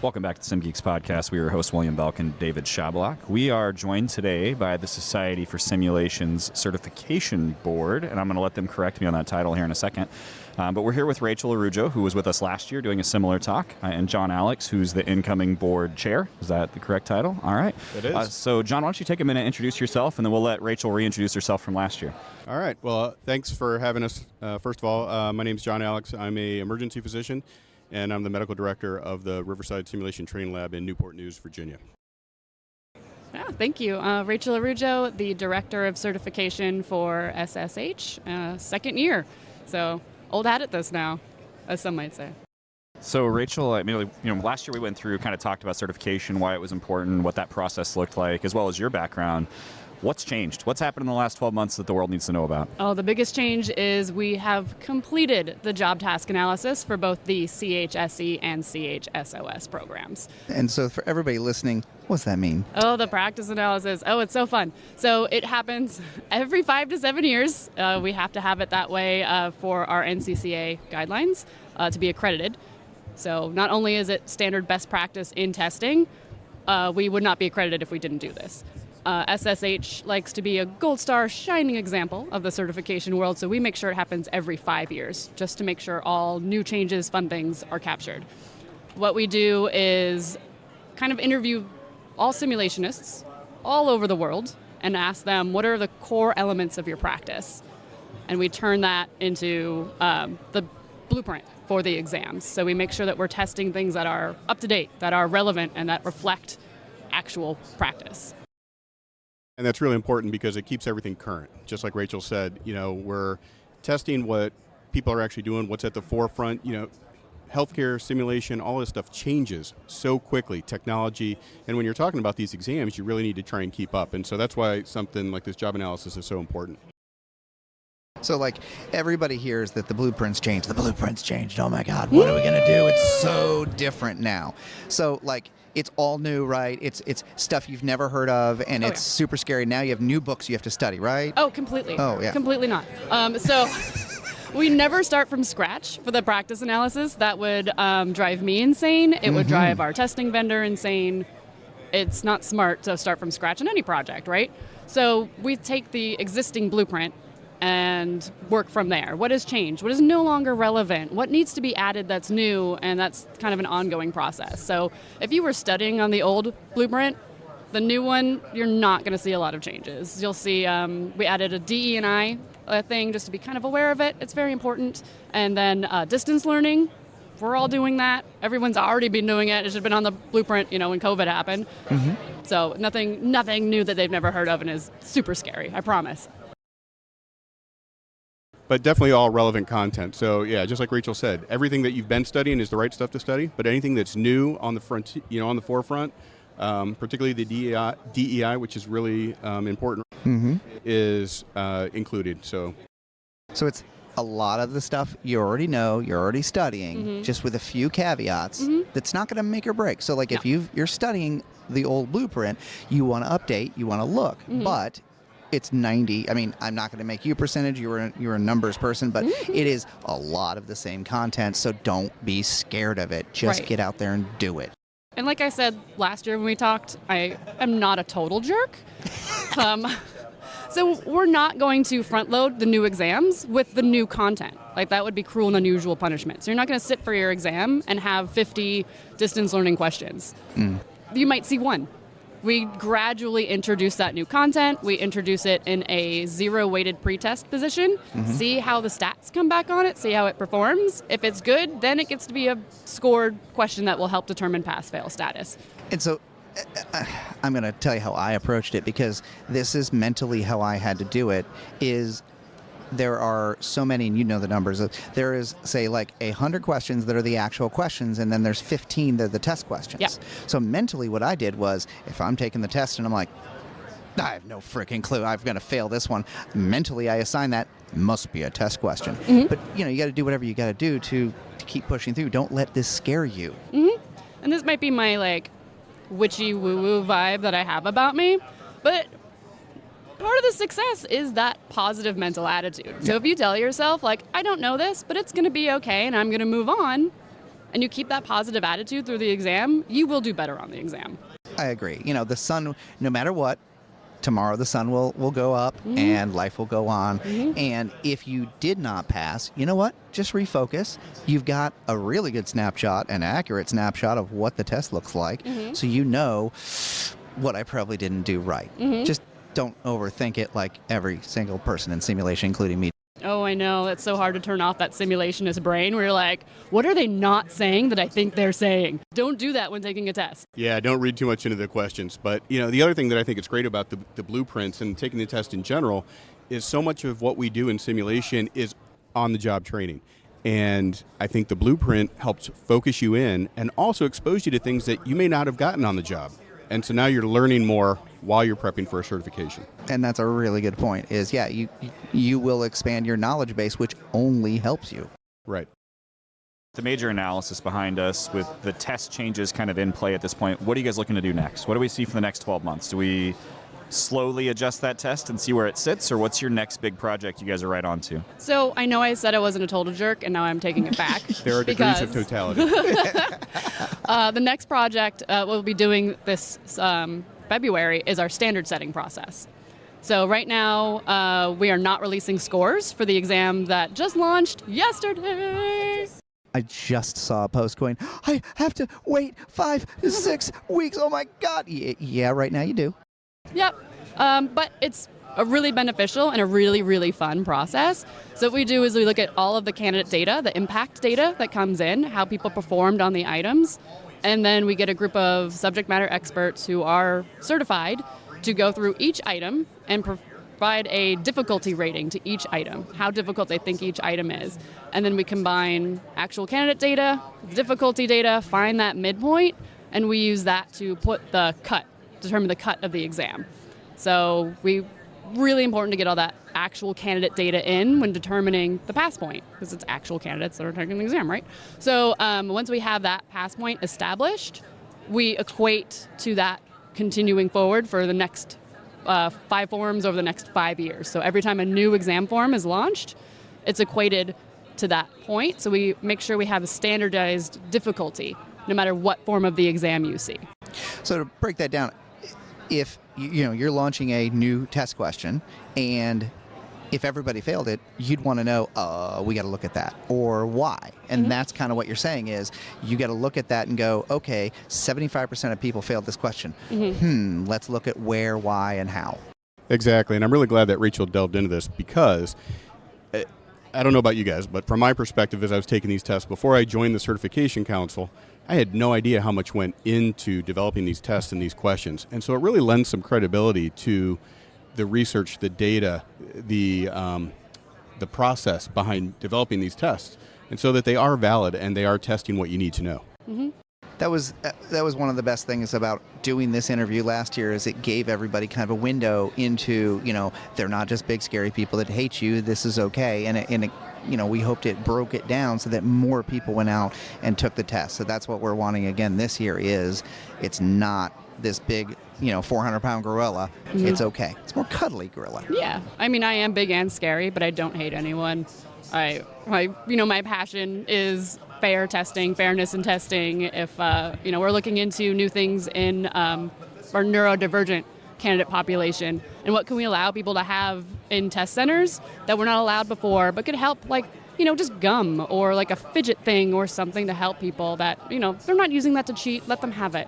Welcome back to SimGeeks podcast. We are your hosts, William Belk and David Shablock. We are joined today by the Society for Simulations Certification Board, and I'm going to let them correct me on that title here in a second. But we're here with Rachel Araujo, who was with us last year doing a similar talk, and John Alex, who's the incoming board chair. Is that the correct title? All right. It is. So, John, why don't you take a minute, introduce yourself, and then we'll let Rachel reintroduce herself from last year. All right. Well, thanks for having us. First of all, my name is John Alex. I'm an emergency physician, and I'm the medical director of the Riverside Simulation Training Lab in Newport News, Virginia. Yeah, thank you. Rachel Araujo, the director of certification for SSH, second year. So old hat at this now, as some might say. So, Rachel, I mean, last year we went through, kind of talked about certification, why it was important, what that process looked like, as well as your background. What's changed? What's happened in the last 12 months that the world needs to know about? Oh, the biggest change is we have completed the job task analysis for both the CHSE and CHSOS programs. And so for everybody listening, what's that mean? Oh, the practice analysis. Oh, it's so fun. So it happens every 5 to 7 years. We have to have it that way for our NCCA guidelines to be accredited. So not only is it standard best practice in testing, we would not be accredited if we didn't do this. SSH likes to be a gold star shining example of the certification world, so we make sure it happens every 5 years, just to make sure all new changes, fun things are captured. What we do is kind of interview all simulationists all over the world and ask them, what are the core elements of your practice? And we turn that into the blueprint for the exams. So we make sure that we're testing things that are up to date, that are relevant, and that reflect actual practice. And that's really important because it keeps everything current. Just like Rachel said, we're testing what people are actually doing, what's at the forefront. Healthcare, simulation, all this stuff changes so quickly, technology. And when you're talking about these exams, you really need to try and keep up. And so that's why something like this job analysis is so important. So like everybody hears that the blueprints changed. The blueprints changed. Oh my God, what are we going to do? It's so different now. So like it's all new, right? It's stuff you've never heard of, and it's super scary. Now you have new books you have to study, right? Oh, completely. Oh, yeah. Completely not. So we never start from scratch for the practice analysis. That would drive me insane. It would drive our testing vendor insane. It's not smart to start from scratch in any project, right? So we take the existing blueprint and work from there. What has changed? What is no longer relevant? What needs to be added that's new? And that's kind of an ongoing process. So if you were studying on the old blueprint, the new one, you're not going to see a lot of changes. You'll see we added a DE&I thing just to be kind of aware of it. It's very important. And then distance learning, we're all doing that. Everyone's already been doing it. It should have been on the blueprint, when COVID happened. So nothing new that they've never heard of and is super scary, I promise. But definitely all relevant content. So yeah, just like Rachel said, everything that you've been studying is the right stuff to study, but anything that's new on the front, on the forefront, particularly the DEI, which is really important, is included. So it's a lot of the stuff you already know, you're already studying, just with a few caveats. That's not going to make or break. So like if you're studying the old blueprint, you want to update, you want to look, but it's 90. I mean, I'm not going to make you a percentage. You're a numbers person, but it is a lot of the same content. So don't be scared of it. Just get out there and do it. And like I said last year when we talked, I am not a total jerk. So we're not going to front load the new exams with the new content. Like that would be cruel and unusual punishment. So you're not going to sit for your exam and have 50 distance learning questions. You might see one. We gradually introduce that new content. We introduce it in a zero-weighted pretest position, see how the stats come back on it, see how it performs. If it's good, then it gets to be a scored question that will help determine pass-fail status. And so I'm going to tell you how I approached it, because this is mentally how I had to do it, is there are so many, and you know the numbers. There is, say, like 100 questions that are the actual questions, and then there's 15 that are the test questions. Yep. So mentally what I did was, if I'm taking the test and I'm like, I have no freaking clue, I'm going to fail this one, mentally I assign that, must be a test question. But, you got to do whatever you got to do to keep pushing through. Don't let this scare you. And this might be my, witchy woo-woo vibe that I have about me, but part of the success is that positive mental attitude. So if you tell yourself, I don't know this, but it's going to be okay and I'm going to move on, and you keep that positive attitude through the exam, you will do better on the exam. I agree. The sun, no matter what, tomorrow the sun will go up and life will go on. And if you did not pass, you know what? Just refocus. You've got a really good snapshot, an accurate snapshot of what the test looks like. So you know what I probably didn't do right. Just don't overthink it like every single person in simulation, including me. Oh, I know. It's so hard to turn off that simulationist brain where you're like, what are they not saying that I think they're saying? Don't do that when taking a test. Yeah, don't read too much into the questions. But, the other thing that I think is great about the blueprints and taking the test in general is so much of what we do in simulation is on-the-job training. And I think the blueprint helps focus you in and also expose you to things that you may not have gotten on the job. And so now you're learning more while you're prepping for a certification. And that's a really good point, is, you will expand your knowledge base, which only helps you. Right. The major analysis behind us with the test changes kind of in play at this point, what are you guys looking to do next? What do we see for the next 12 months? Do we slowly adjust that test and see where it sits, or what's your next big project you guys are right on to? So I know I said I wasn't a total jerk, and now I'm taking it back. There are degrees of totality. The next project we'll be doing this February is our standard setting process. So right now we are not releasing scores for the exam that just launched yesterday. I just saw a post going, I have to wait 5 to 6 weeks. Oh my God. Yeah, right now you do. Yep. But it's a really beneficial and a really, really fun process. So what we do is we look at all of the candidate data, the impact data that comes in, how people performed on the items, and then we get a group of subject matter experts who are certified to go through each item and provide a difficulty rating to each item, how difficult they think each item is. And then we combine actual candidate data, difficulty data, find that midpoint, and we use that to determine the cut of the exam. So really important to get all that actual candidate data in when determining the pass point, because it's actual candidates that are taking the exam, right? So once we have that pass point established, we equate to that continuing forward for the next 5 forms over the next 5 years. So every time a new exam form is launched, it's equated to that point. So we make sure we have a standardized difficulty, no matter what form of the exam you see. So to break that down, if you're launching a new test question, and if everybody failed it, you'd want to know, we got to look at that, or why. And that's kind of what you're saying is you got to look at that and go, okay, 75% of people failed this question. Let's look at where, why, and how. Exactly. And I'm really glad that Rachel delved into this, because I don't know about you guys, but from my perspective, as I was taking these tests, before I joined the Certification Council, I had no idea how much went into developing these tests and these questions. And so it really lends some credibility to the research, the data, the process behind developing these tests, and so that they are valid and they are testing what you need to know. That was one of the best things about doing this interview last year, is it gave everybody kind of a window into, they're not just big scary people that hate you. This is okay, and we hoped it broke it down so that more people went out and took the test. So that's what we're wanting again this year. Is it's not this big 400-pound gorilla. It's okay. It's more cuddly gorilla. Yeah. I mean, I am big and scary, but I don't hate anyone. My passion is fairness in testing. If, we're looking into new things in our neurodivergent candidate population, and what can we allow people to have in test centers that were not allowed before, but could help, just gum or like a fidget thing or something to help people that, they're not using that to cheat, let them have it.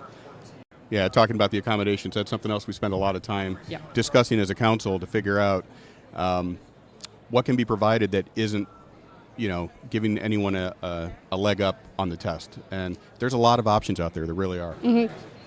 Yeah, talking about the accommodations, that's something else we spend a lot of time discussing as a council to figure out what can be provided that isn't, giving anyone a leg up on the test. And there's a lot of options out there. There really are.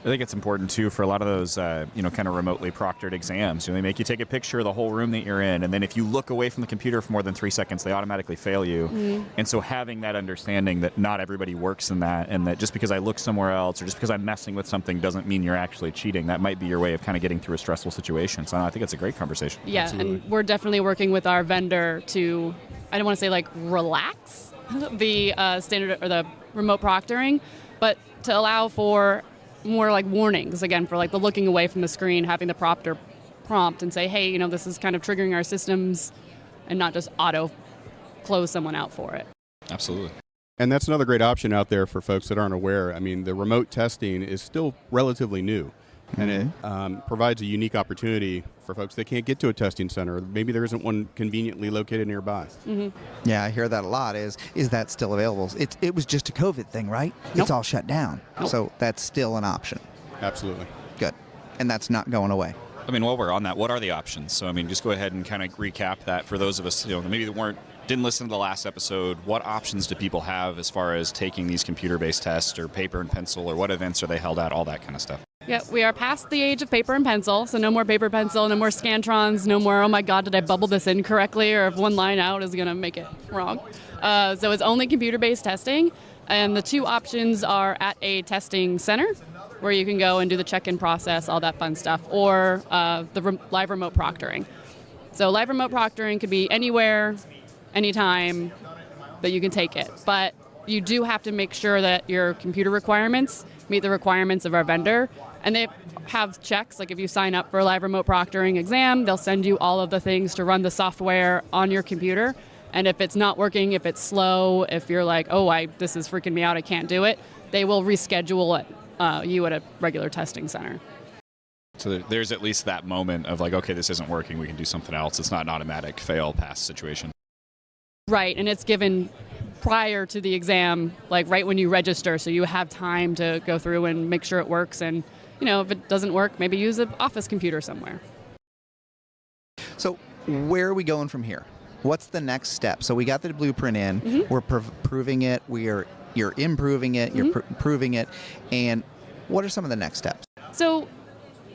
I think it's important, too, for a lot of those, kind of remotely proctored exams. They make you take a picture of the whole room that you're in, and then if you look away from the computer for more than 3 seconds, they automatically fail you. And so having that understanding that not everybody works in that, and that just because I look somewhere else or just because I'm messing with something doesn't mean you're actually cheating. That might be your way of kind of getting through a stressful situation. So I think it's a great conversation. Yeah, absolutely. And we're definitely working with our vendor to, I don't want to say relax the standard or the remote proctoring, but to allow for more warnings, again, for the looking away from the screen, having the prompter prompt and say, hey, this is kind of triggering our systems, and not just auto close someone out for it. Absolutely. And that's another great option out there for folks that aren't aware. I mean, the remote testing is still relatively new, and it provides a unique opportunity for folks that can't get to a testing center. Maybe there isn't one conveniently located nearby. Yeah, I hear that a lot. Is that still available? It was just a COVID thing, right? Nope. It's all shut down. Nope. So that's still an option. Absolutely. Good. And that's not going away. I mean, while we're on that, what are the options? So, I mean, just go ahead and kind of recap that for those of us, that maybe didn't listen to the last episode. What options do people have as far as taking these computer-based tests or paper and pencil, or what events are they held at, all that kind of stuff? Yeah, we are past the age of paper and pencil, so no more paper pencil, no more Scantrons, no more, oh my God, did I bubble this in correctly, or if one line out is going to make it wrong. So it's only computer-based testing, and the two options are at a testing center, where you can go and do the check-in process, all that fun stuff, or live remote proctoring. So live remote proctoring could be anywhere, anytime that you can take it. But you do have to make sure that your computer requirements meet the requirements of our vendor. And they have checks, like if you sign up for a live remote proctoring exam, they'll send you all of the things to run the software on your computer. And if it's not working, if it's slow, if you're like, this is freaking me out, I can't do it, they will reschedule you at a regular testing center. So there's at least that moment of like, okay, this isn't working, we can do something else. It's not an automatic fail pass situation. Right, and it's given prior to the exam, like right when you register, so you have time to go through and make sure it works. And, if it doesn't work, maybe use an office computer somewhere. So where are we going from here? What's the next step? So we got the blueprint in. We're proving it. You're improving it. You're proving it. And what are some of the next steps? So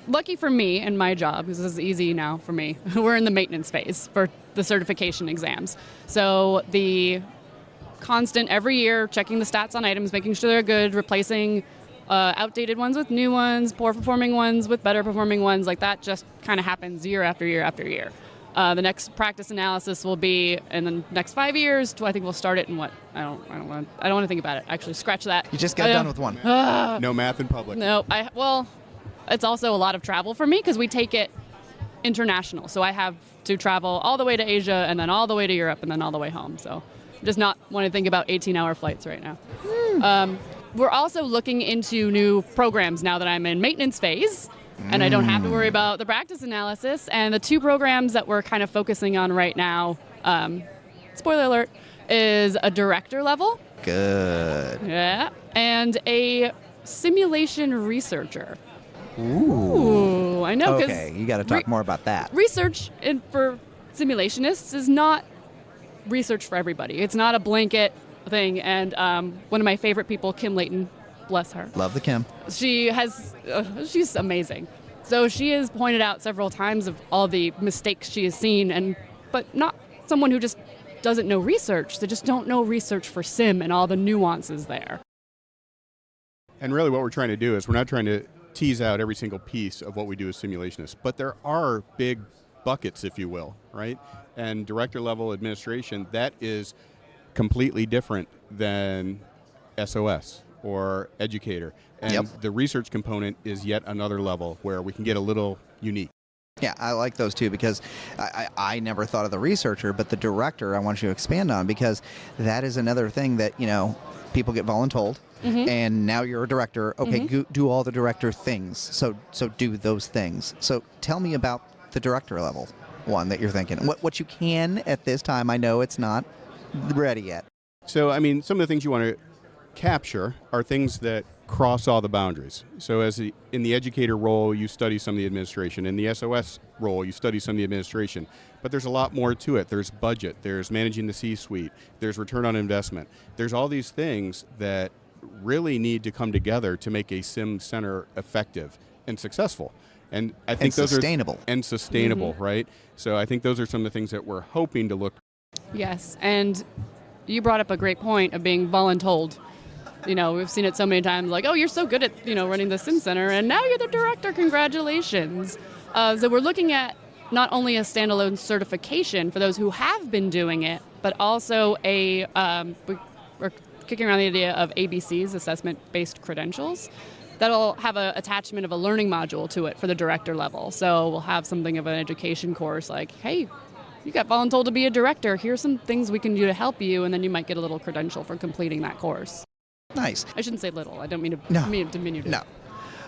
lucky for me and my job, because this is easy now for me, we're in the maintenance phase for the certification exams. So the constant every year checking the stats on items, making sure they're good, replacing outdated ones with new ones, poor performing ones with better performing ones, like that just kind of happens year after year after year. The next practice analysis will be in the next 5 years. I think we'll start it in what? I don't want to think about it. Actually, scratch that. You just got done with one. No math in public. No, it's also a lot of travel for me because we take it international. So I have to travel all the way to Asia and then all the way to Europe and then all the way home. So I'm just not want to think about 18-hour flights right now. We're also looking into new programs now that I'm in maintenance phase. And I don't have to worry about the practice analysis. And the two programs that we're kind of focusing on right now, spoiler alert, is a director level. Good. Yeah. And a simulation researcher. Ooh. I know. Okay, you got to talk more about that. Research for simulationists is not research for everybody. It's not a blanket thing. And one of my favorite people, Kim Layton, bless her. Love the Kim. She's amazing. So she has pointed out several times of all the mistakes she has seen, but not someone who just doesn't know research. They just don't know research for sim and all the nuances there. And really what we're trying to do is we're not trying to tease out every single piece of what we do as simulationists, but there are big buckets, if you will, right? And director level administration, that is completely different than SOS or educator. And the research component is yet another level where we can get a little unique. Yeah, I like those two because I never thought of the researcher, but the director I want you to expand on, because that is another thing that, people get voluntold. And now you're a director. Okay, do all the director things. So do those things. So tell me about the director level one that you're thinking. What you can at this time. I know it's not ready yet. So, some of the things you want to capture are things that cross all the boundaries. So in the educator role, you study some of the administration. In the SOS role, you study some of the administration. But there's a lot more to it. There's budget. There's managing the C-suite. There's return on investment. There's all these things that really need to come together to make a sim center effective and successful. And I think those sustainable. are sustainable, right? So I think those are some of the things that we're hoping to look. Yes, and you brought up a great point of being voluntold. We've seen it so many times, like, oh, you're so good at, running the sim center, and now you're the director, congratulations. So we're looking at not only a standalone certification for those who have been doing it, but also we're kicking around the idea of ABCs, assessment-based credentials. That'll have an attachment of a learning module to it for the director level. So we'll have something of an education course like, hey, you got voluntold to be a director. Here's some things we can do to help you, and then you might get a little credential for completing that course. Nice. I shouldn't say little. I don't mean to diminutive. No.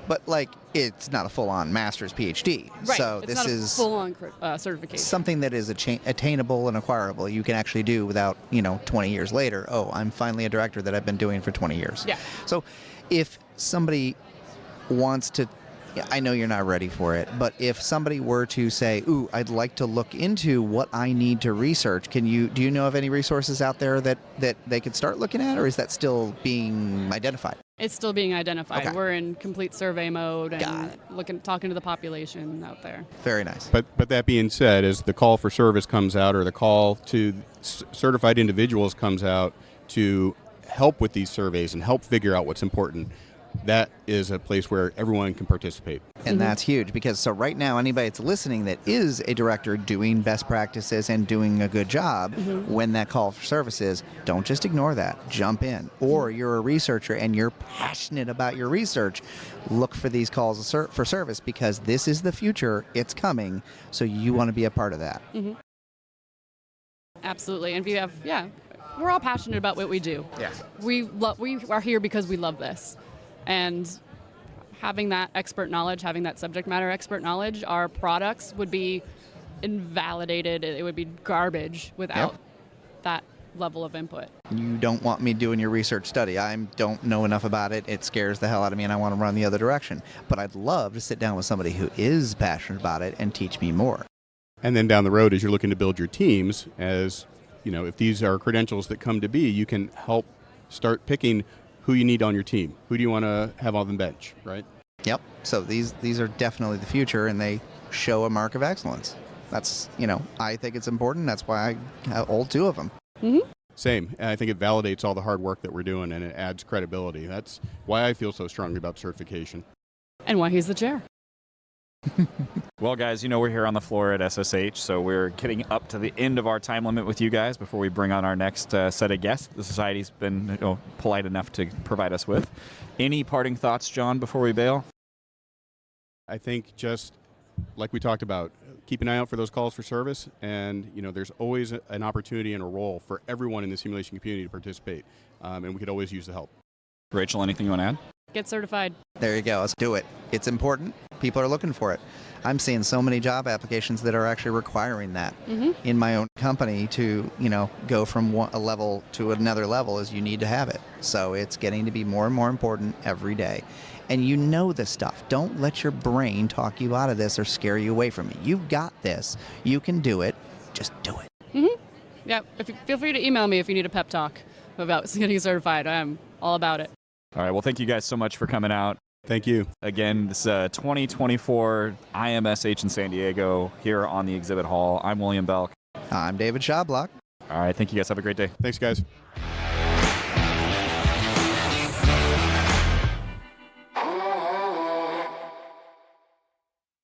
But, like, it's not a full-on master's PhD. Right. So it's this not is a full-on certification. something that is attainable and acquirable. You can actually do without, 20 years later, oh, I'm finally a director that I've been doing for 20 years. Yeah. So if somebody wants to, I know you're not ready for it, but if somebody were to say, ooh, I'd like to look into what I need to research, do you know of any resources out there that they could start looking at, or is that still being identified? It's still being identified. Okay. We're in complete survey mode and talking to the population out there. Very nice. But that being said, as the call for service comes out, or the call to certified individuals comes out to help with these surveys and help figure out what's important, that is a place where everyone can participate. And that's huge, because so right now, anybody that's listening that is a director doing best practices and doing a good job, when that call for service is, don't just ignore that. Jump in. Or you're a researcher and you're passionate about your research, look for these calls for service, because this is the future. It's coming. So you want to be a part of that. Absolutely. And if you have, we're all passionate about what we do. Yeah. We are here because we love this. And having that expert knowledge, having that subject matter expert knowledge, our products would be invalidated. It would be garbage without that level of input. You don't want me doing your research study. I don't know enough about it. It scares the hell out of me, and I want to run the other direction. But I'd love to sit down with somebody who is passionate about it and teach me more. And then down the road, as you're looking to build your teams, as if these are credentials that come to be, you can help start picking who you need on your team. Who do you want to have on the bench, right? Yep. So these are definitely the future, and they show a mark of excellence. That's, I think it's important. That's why I hold 2 of them. Same. And I think it validates all the hard work that we're doing, and it adds credibility. That's why I feel so strongly about certification. And why he's the chair. Well, guys, we're here on the floor at SSH, so we're getting up to the end of our time limit with you guys before we bring on our next set of guests the Society's been polite enough to provide us with. Any parting thoughts, John, before we bail? I think just like we talked about, keep an eye out for those calls for service, and there's always an opportunity and a role for everyone in the simulation community to participate, and we could always use the help. Rachel, anything you want to add? Get certified. There you go. Let's do it. It's important. People are looking for it. I'm seeing so many job applications that are actually requiring that in my own company to, go from a level to another level is you need to have it. So it's getting to be more and more important every day. And you know this stuff. Don't let your brain talk you out of this or scare you away from it. You've got this. You can do it. Just do it. Yeah. Feel free to email me if you need a pep talk about getting certified. I'm all about it. All right. Well, thank you guys so much for coming out. Thank you. Again, this 2024 IMSH in San Diego here on the exhibit hall. I'm William Belk. I'm David Schablock. All right. Thank you guys. Have a great day. Thanks, guys.